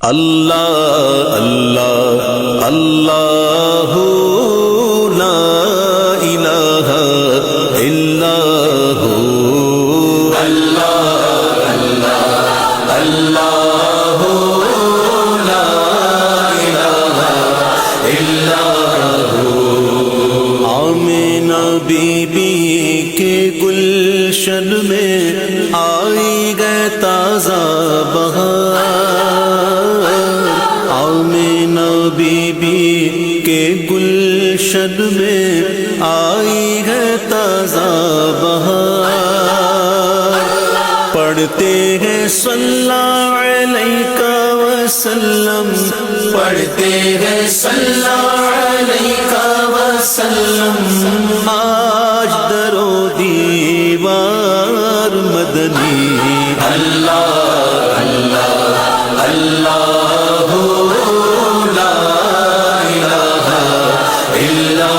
اللہ اللہ اللہ لا الہ الا ہو اللہ اللہ اللہ لا الہ الا ہو آمینہ بی بی کے گلشن میں آئی گئے تازہ بہار آمینہ بی بی کے گلشن میں آئی ہے تازہ بہار پڑھتے ہیں صلی اللہ علیہ وسلم پڑھتے ہیں صلی اللہ علیہ وسلم آج در و دیوار مدنی اللہ اللہ اللہ لا الہ الا